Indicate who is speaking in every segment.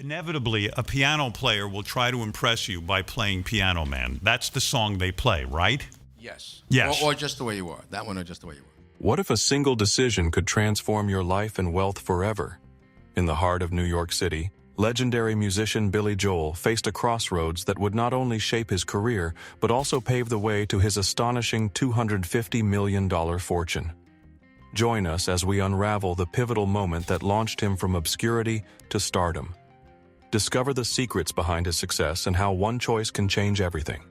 Speaker 1: Inevitably, a piano player will try to impress you by playing Piano Man. That's the song they play, right?
Speaker 2: Yes.
Speaker 1: Yes.
Speaker 2: Or Just the Way You Are. That one or Just the Way You Are.
Speaker 3: What if a single decision could transform your life and wealth forever? In the heart of New York City, legendary musician Billy Joel faced a crossroads that would not only shape his career, but also pave the way to his astonishing $250 million fortune. Join us as we unravel the pivotal moment that launched him from obscurity to stardom. Discover the secrets behind his success and how one choice can change everything.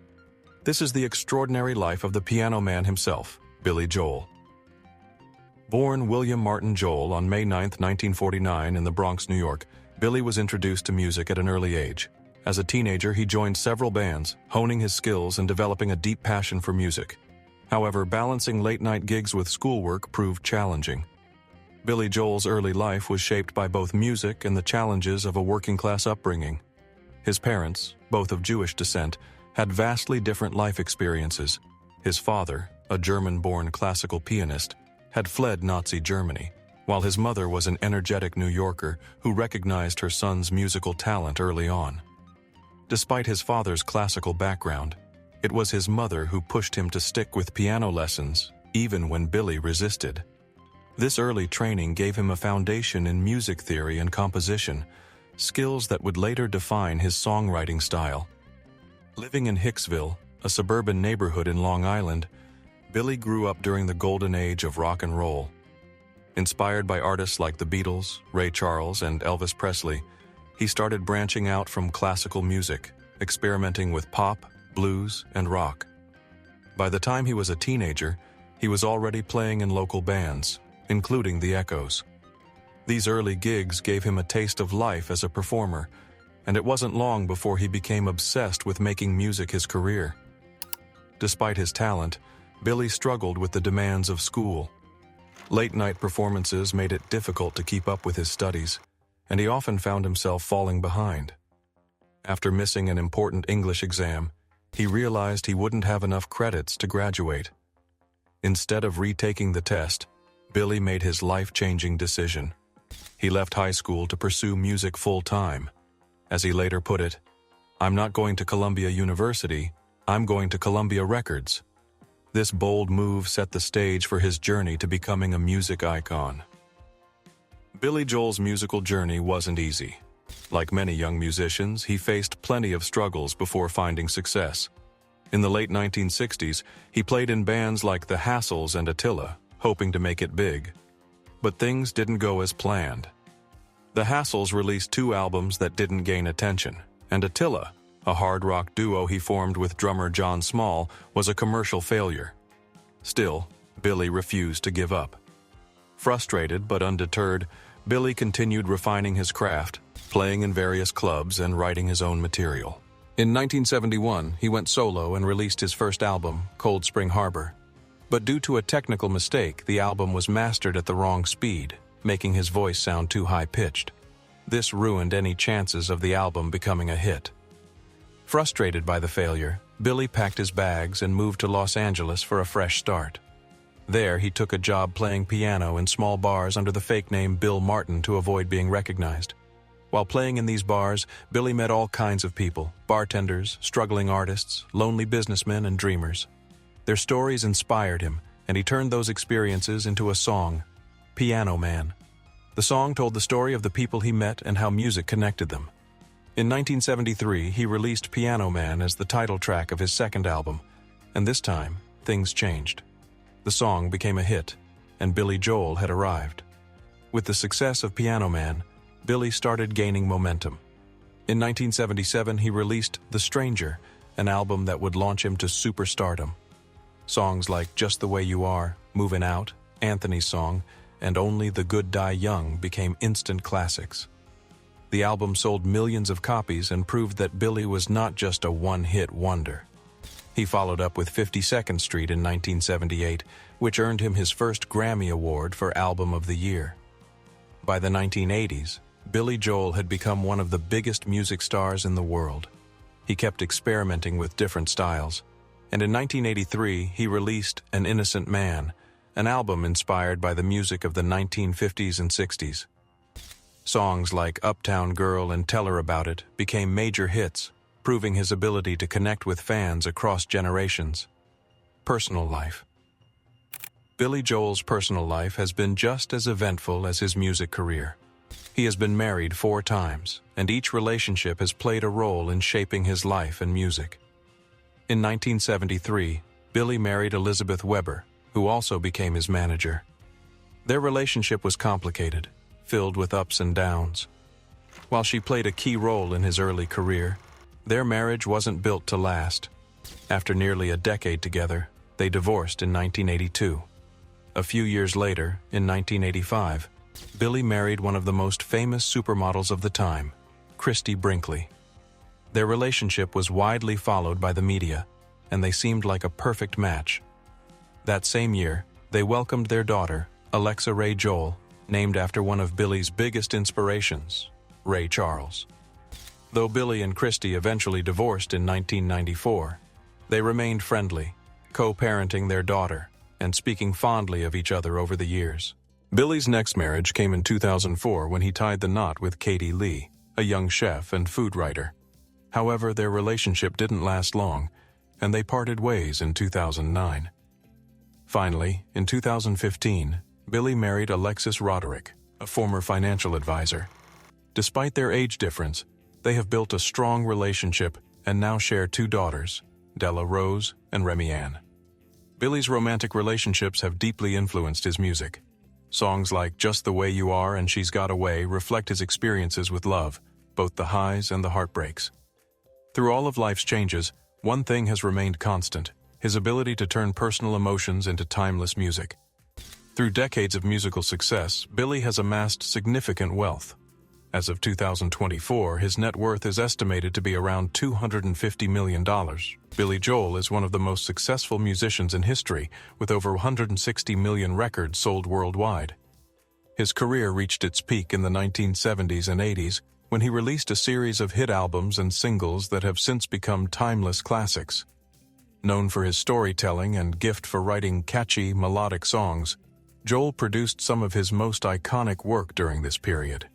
Speaker 3: This is the extraordinary life of the piano man himself, Billy Joel. Born William Martin Joel on May 9, 1949 in the Bronx, New York, Billy was introduced to music at an early age. As a teenager, he joined several bands, honing his skills and developing a deep passion for music. However, balancing late-night gigs with schoolwork proved challenging. Billy Joel's early life was shaped by both music and the challenges of a working-class upbringing. His parents, both of Jewish descent, had vastly different life experiences. His father, a German-born classical pianist, had fled Nazi Germany, while his mother was an energetic New Yorker who recognized her son's musical talent early on. Despite his father's classical background, it was his mother who pushed him to stick with piano lessons, even when Billy resisted. This early training gave him a foundation in music theory and composition, skills that would later define his songwriting style. Living in Hicksville, a suburban neighborhood in Long Island, Billy grew up during the golden age of rock and roll. Inspired by artists like the Beatles, Ray Charles, and Elvis Presley, he started branching out from classical music, experimenting with pop, blues, and rock. By the time he was a teenager, he was already playing in local bands, including the Echoes. These early gigs gave him a taste of life as a performer, and it wasn't long before he became obsessed with making music his career. Despite his talent, Billy struggled with the demands of school. Late-night performances made it difficult to keep up with his studies, and he often found himself falling behind. After missing an important English exam, he realized he wouldn't have enough credits to graduate. Instead of retaking the test, Billy made his life-changing decision. He left high school to pursue music full-time. As he later put it, "I'm not going to Columbia University, I'm going to Columbia Records." This bold move set the stage for his journey to becoming a music icon. Billy Joel's musical journey wasn't easy. Like many young musicians, he faced plenty of struggles before finding success. In the late 1960s, he played in bands like the Hassles and Attila, hoping to make it big. But things didn't go as planned. The Hassles released 2 albums that didn't gain attention, and Attila, a hard rock duo he formed with drummer John Small, was a commercial failure. Still, Billy refused to give up. Frustrated but undeterred, Billy continued refining his craft, playing in various clubs and writing his own material. In 1971, he went solo and released his first album, Cold Spring Harbor. But due to a technical mistake, the album was mastered at the wrong speed, making his voice sound too high-pitched. This ruined any chances of the album becoming a hit. Frustrated by the failure, Billy packed his bags and moved to Los Angeles for a fresh start. There, he took a job playing piano in small bars under the fake name Bill Martin to avoid being recognized. While playing in these bars, Billy met all kinds of people: bartenders, struggling artists, lonely businessmen, and dreamers. Their stories inspired him, and he turned those experiences into a song, Piano Man. The song told the story of the people he met and how music connected them. In 1973, he released Piano Man as the title track of his second album, and this time, things changed. The song became a hit, and Billy Joel had arrived. With the success of Piano Man, Billy started gaining momentum. In 1977, he released The Stranger, an album that would launch him to superstardom. Songs like Just the Way You Are, Movin' Out, Anthony's Song, and Only the Good Die Young became instant classics. The album sold millions of copies and proved that Billy was not just a one-hit wonder. He followed up with 52nd Street in 1978, which earned him his first Grammy Award for Album of the Year. By the 1980s, Billy Joel had become one of the biggest music stars in the world. He kept experimenting with different styles, and in 1983 he released An Innocent Man, an album inspired by the music of the 1950s and 60s. Songs like Uptown Girl and Tell Her About It became major hits, proving his ability to connect with fans across generations. Personal life. Billy Joel's personal life has been just as eventful as his music career. He has been married 4 times, and each relationship has played a role in shaping his life and music. In 1973, Billy married Elizabeth Weber, who also became his manager. Their relationship was complicated, filled with ups and downs. While she played a key role in his early career, their marriage wasn't built to last. After nearly a decade together, they divorced in 1982. A few years later, in 1985, Billy married one of the most famous supermodels of the time, Christie Brinkley. Their relationship was widely followed by the media, and they seemed like a perfect match. That same year, they welcomed their daughter, Alexa Ray Joel, named after one of Billy's biggest inspirations, Ray Charles. Though Billy and Christie eventually divorced in 1994, they remained friendly, co-parenting their daughter and speaking fondly of each other over the years. Billy's next marriage came in 2004 when he tied the knot with Katie Lee, a young chef and food writer. However, their relationship didn't last long, and they parted ways in 2009. Finally, in 2015, Billy married Alexis Roderick, a former financial advisor. Despite their age difference, they have built a strong relationship and now share 2 daughters, Della Rose and Remy Ann. Billy's romantic relationships have deeply influenced his music. Songs like Just the Way You Are and She's Got Away reflect his experiences with love, both the highs and the heartbreaks. Through all of life's changes, one thing has remained constant: his ability to turn personal emotions into timeless music. Through decades of musical success, Billy has amassed significant wealth. As of 2024, his net worth is estimated to be around $250 million. Billy Joel is one of the most successful musicians in history, with over 160 million records sold worldwide. His career reached its peak in the 1970s and 80s, when he released a series of hit albums and singles that have since become timeless classics. Known for his storytelling and gift for writing catchy, melodic songs, Joel produced some of his most iconic work during this period.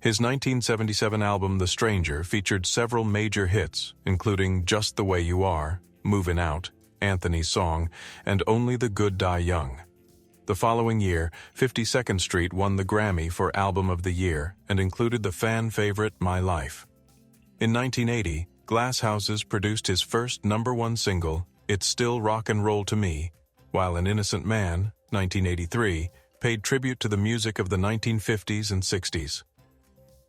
Speaker 3: His 1977 album The Stranger featured several major hits, including Just the Way You Are, Movin' Out, Anthony's Song, and Only the Good Die Young. The following year, 52nd Street won the Grammy for Album of the Year and included the fan favorite My Life. In 1980, Glass Houses produced his first #1 single, It's Still Rock and Roll to Me, while An Innocent Man, 1983, paid tribute to the music of the 1950s and 60s.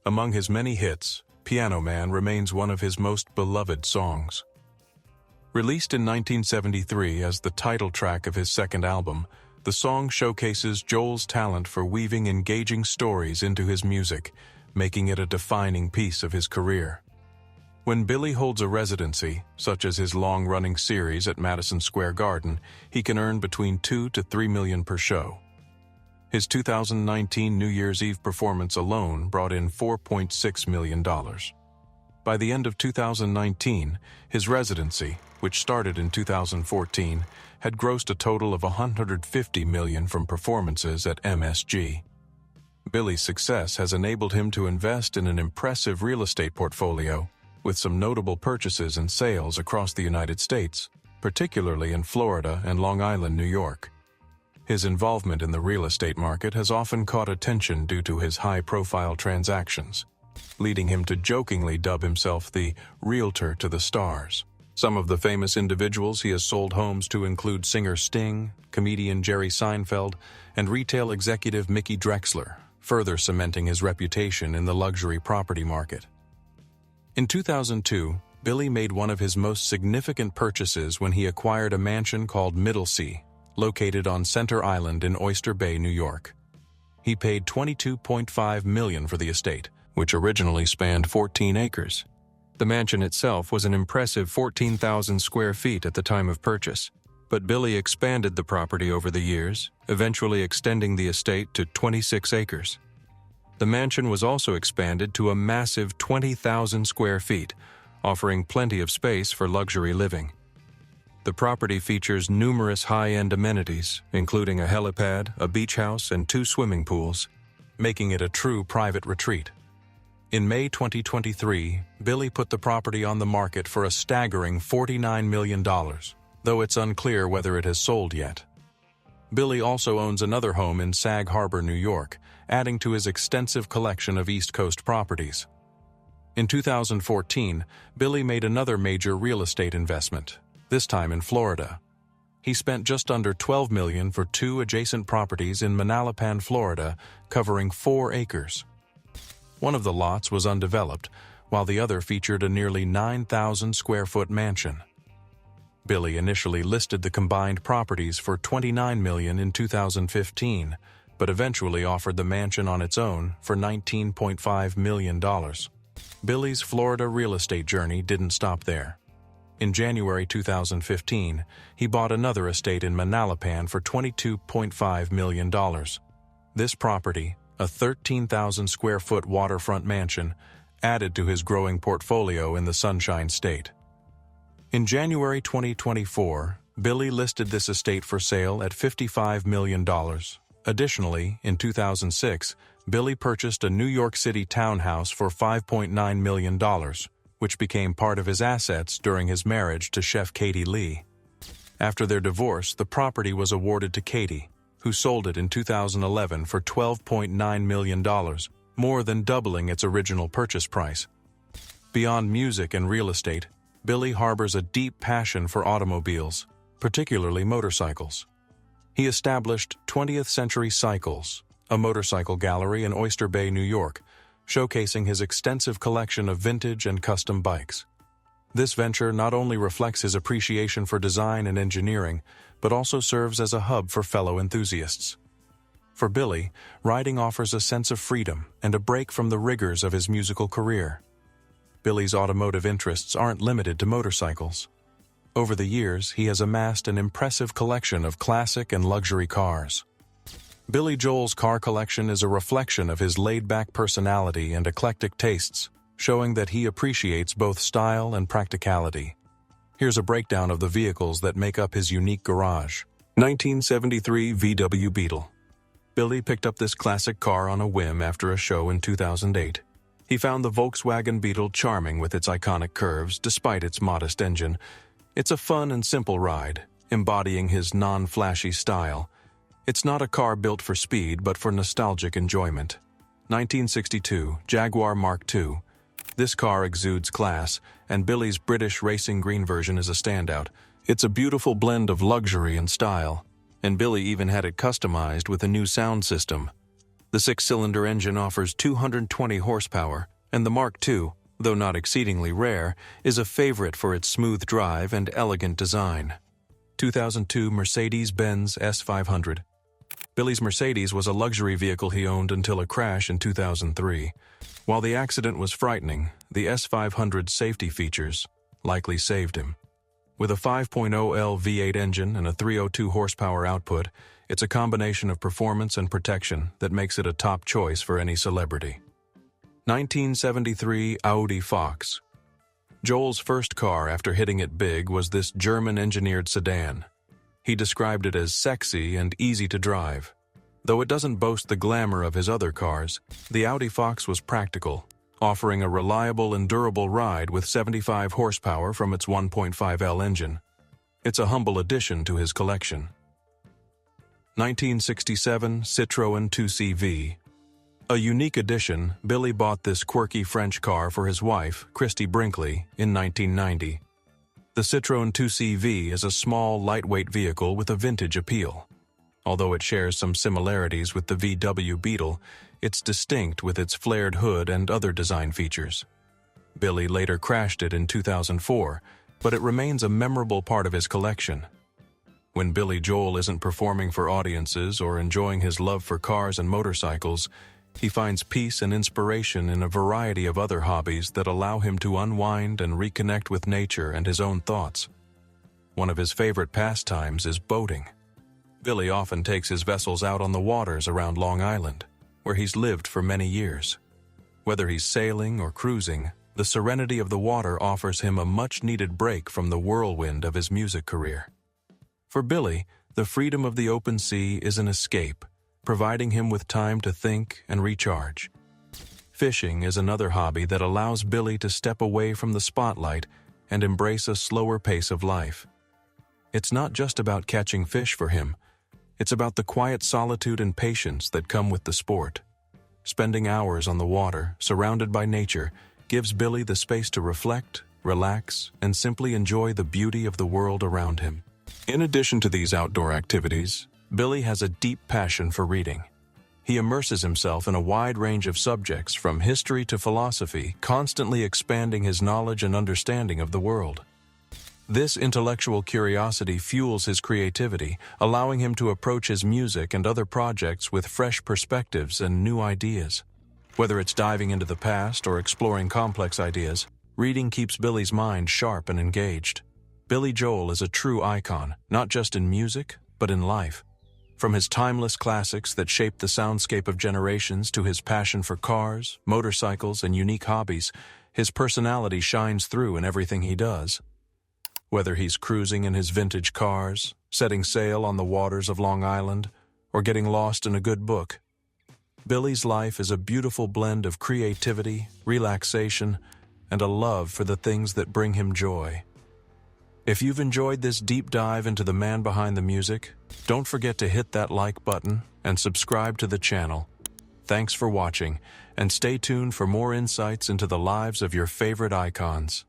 Speaker 3: Among his many hits, Piano Man remains one of his most beloved songs. Released in 1973 as the title track of his second album, the song showcases Joel's talent for weaving engaging stories into his music, making it a defining piece of his career. When Billy holds a residency, such as his long-running series at Madison Square Garden, he can earn between $2 to $3 million per show. His 2019 New Year's Eve performance alone brought in $4.6 million. By the end of 2019, his residency, which started in 2014, had grossed a total of $150 million from performances at MSG. Billy's success has enabled him to invest in an impressive real estate portfolio, with some notable purchases and sales across the United States, particularly in Florida and Long Island, New York. His involvement in the real estate market has often caught attention due to his high-profile transactions, leading him to jokingly dub himself the realtor to the stars. Some of the famous individuals he has sold homes to include singer Sting, comedian Jerry Seinfeld, and retail executive Mickey Drexler, further cementing his reputation in the luxury property market. In 2002, Billy made one of his most significant purchases when he acquired a mansion called Middlesea, located on Center Island in Oyster Bay, New York. He paid $22.5 million for the estate, which originally spanned 14 acres. The mansion itself was an impressive 14,000 square feet at the time of purchase, but Billy expanded the property over the years, eventually extending the estate to 26 acres. The mansion was also expanded to a massive 20,000 square feet, offering plenty of space for luxury living. The property features numerous high-end amenities, including a helipad, a beach house, and 2 swimming pools. making it a true private retreat. In May 2023, Billy put the property on the market for a staggering $49 million, though it's unclear whether it has sold yet. Billy also owns another home in Sag Harbor, New York, adding to his extensive collection of East Coast properties. In 2014, Billy made another major real estate investment, this time in Florida. He spent just under $12 million for 2 adjacent properties in Manalapan, Florida, covering 4 acres. One of the lots was undeveloped, while the other featured a nearly 9,000-square-foot mansion. Billy initially listed the combined properties for $29 million in 2015, but eventually offered the mansion on its own for $19.5 million. Billy's Florida real estate journey didn't stop there. In January 2015, he bought another estate in Manalapan for $22.5 million. This property, a 13,000-square-foot waterfront mansion, added to his growing portfolio in the Sunshine State. In January 2024, Billy listed this estate for sale at $55 million. Additionally, in 2006, Billy purchased a New York City townhouse for $5.9 million, which became part of his assets during his marriage to chef Katie Lee. After their divorce, the property was awarded to Katie, who sold it in 2011 for $12.9 million, more than doubling its original purchase price. Beyond music and real estate, Billy harbors a deep passion for automobiles, particularly motorcycles. He established 20th Century Cycles, a motorcycle gallery in Oyster Bay, New York, showcasing his extensive collection of vintage and custom bikes. This venture not only reflects his appreciation for design and engineering, but also serves as a hub for fellow enthusiasts. For Billy, riding offers a sense of freedom and a break from the rigors of his musical career. Billy's automotive interests aren't limited to motorcycles. Over the years, he has amassed an impressive collection of classic and luxury cars. Billy Joel's car collection is a reflection of his laid-back personality and eclectic tastes, showing that he appreciates both style and practicality. Here's a breakdown of the vehicles that make up his unique garage. 1973 VW Beetle. Billy picked up this classic car on a whim after a show in 2008. He found the Volkswagen Beetle charming with its iconic curves despite its modest engine. It's a fun and simple ride, embodying his non-flashy style. It's not a car built for speed but for nostalgic enjoyment. 1962 Jaguar Mark II. This car exudes class, and Billy's British racing green version is a standout. It's a beautiful blend of luxury and style, and Billy even had it customized with a new sound system. The 6-cylinder engine offers 220 horsepower, and the Mark II, though not exceedingly rare, is a favorite for its smooth drive and elegant design. 2002 Mercedes-Benz S500. Billy's Mercedes was a luxury vehicle he owned until a crash in 2003. While the accident was frightening, the S500's safety features likely saved him. With a 5.0L V8 engine and a 302 horsepower output, it's a combination of performance and protection that makes it a top choice for any celebrity. 1973 Audi Fox. Joel's first car after hitting it big was this German-engineered sedan. He described it as sexy and easy to drive. Though it doesn't boast the glamour of his other cars, the Audi Fox was practical, offering a reliable and durable ride with 75 horsepower from its 1.5L engine. It's a humble addition to his collection. 1967 Citroën 2CV. A unique addition, Billy bought this quirky French car for his wife, Christy Brinkley, in 1990. The Citroën 2CV is a small, lightweight vehicle with a vintage appeal. Although it shares some similarities with the VW Beetle, it's distinct with its flared hood and other design features. Billy later crashed it in 2004, but it remains a memorable part of his collection. When Billy Joel isn't performing for audiences or enjoying his love for cars and motorcycles, he finds peace and inspiration in a variety of other hobbies that allow him to unwind and reconnect with nature and his own thoughts. One of his favorite pastimes is boating. Billy often takes his vessels out on the waters around Long Island, where he's lived for many years. Whether he's sailing or cruising, the serenity of the water offers him a much-needed break from the whirlwind of his music career. For Billy, the freedom of the open sea is an escape, providing him with time to think and recharge. Fishing is another hobby that allows Billy to step away from the spotlight and embrace a slower pace of life. It's not just about catching fish for him, it's about the quiet solitude and patience that come with the sport. Spending hours on the water, surrounded by nature, gives Billy the space to reflect, relax, and simply enjoy the beauty of the world around him. In addition to these outdoor activities, Billy has a deep passion for reading. He immerses himself in a wide range of subjects from history to philosophy, constantly expanding his knowledge and understanding of the world. This intellectual curiosity fuels his creativity, allowing him to approach his music and other projects with fresh perspectives and new ideas. Whether it's diving into the past or exploring complex ideas, reading keeps Billy's mind sharp and engaged. Billy Joel is a true icon, not just in music, but in life. From his timeless classics that shaped the soundscape of generations to his passion for cars, motorcycles, and unique hobbies, his personality shines through in everything he does. Whether he's cruising in his vintage cars, setting sail on the waters of Long Island, or getting lost in a good book, Billy's life is a beautiful blend of creativity, relaxation, and a love for the things that bring him joy. If you've enjoyed this deep dive into the man behind the music, don't forget to hit that like button and subscribe to the channel. Thanks for watching, and stay tuned for more insights into the lives of your favorite icons.